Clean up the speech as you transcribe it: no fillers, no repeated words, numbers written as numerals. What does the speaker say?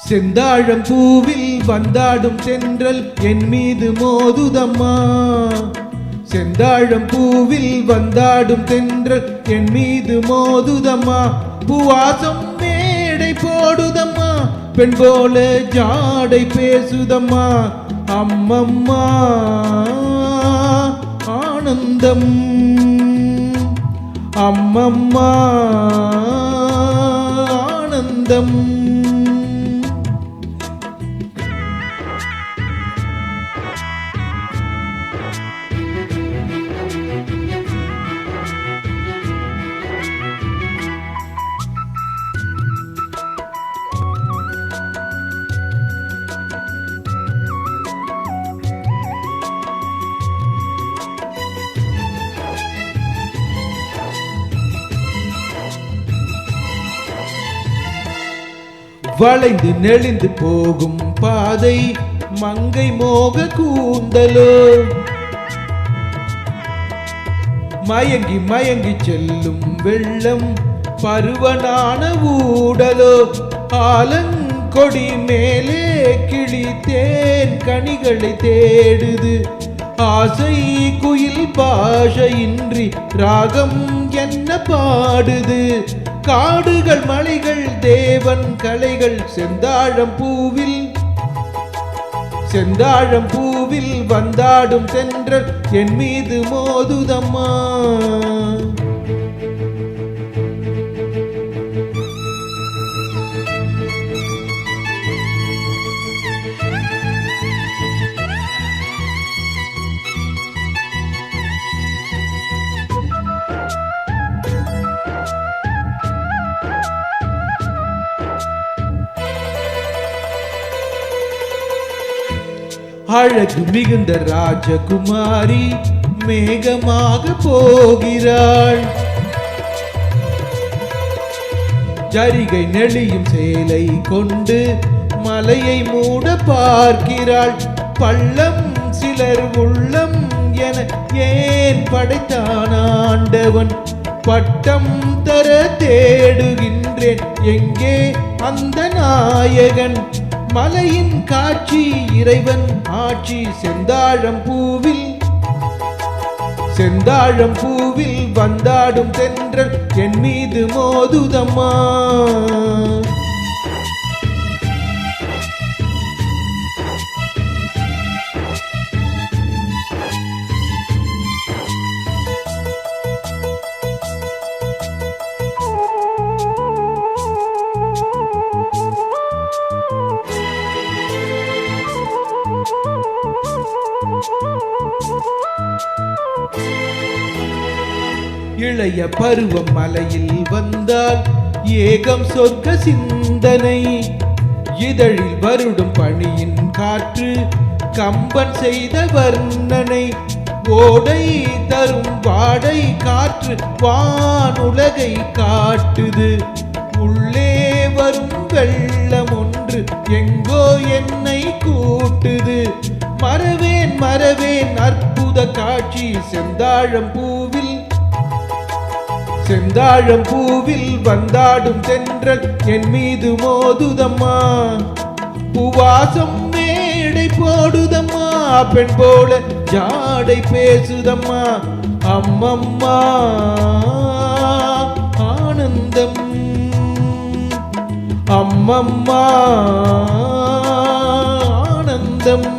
செந்தாழம் பூவில் வந்தாடும் தென்றல் என் மீது மோதுதம்மா. செந்தாழம் பூவில் வந்தாடும் தென்றல் என் மீது மோதுதம்மா. பூவாசம் மேடை போடுதம்மா, பெண் போல ஜாடை பேசுதம்மா. அம்மம்மா ஆனந்தம், அம்மம்மா ஆனந்தம். வளைந்து நெளிந்து போகும் பாதை மங்கை மோக கூந்தலோ, மயங்கி மயங்கி செல்லும் வெள்ளம் பருவனான ஊடலோ. ஆலங்கொடி மேலே கிளி தேன் கனிகளை தேடுது. ஆசை குயில் பாஷையின்றி ராகம் என்ன பாடுது. காடுகள் மலைகள் தேவன் கலைகள் செந்தாழம் பூவில், செந்தாழம் பூவில் வந்தாடும் தென்றல் என் மீது மோதுதம்மா. அழகு மிகுந்த ராஜகுமாரி மேகமாக போகிறாள். ஜரிகை நெளியும் சேலை கொண்டு மலையை மூட பார்க்கிறாள். பள்ளம் சிலர் உள்ளம் என ஏன் படைத்தான் ஆண்டவன்? பட்டம் தர தேடுகின்றேன், எங்கே அந்த நாயகன்? மலையின் காட்சி இறைவன் ஆட்சி செந்தாழம் பூவில், செந்தாழம் பூவில் வந்தாடும் தென்றல் என் மீது மோதுதம்மா. இளைய பருவம் மலையில் வந்தால் ஏகம் சொர்க்க சிந்தனை. இதழில் வருடும் பணியின் காற்று கம்பன் செய்த வர்ணனை. ஓடை தரும் வாடை காற்று வானுலகை காட்டுது. உள்ளே வரும் வெள்ளம் ஒன்று எங்கோ என்னை கூட்டுது. மறவேன் மறவேன் அற்புத காட்சி செந்தாழம் பூவில், செந்தாழம் பூவில் வந்தாடும் தென்றல் என் மீது மோதுதம்மா. பூவாசம் மேடை போடுதம்மா, பெண் போல ஜாடை பேசுதம்மா. அம்மம்மா ஆனந்தம், அம்மம்மா ஆனந்தம்.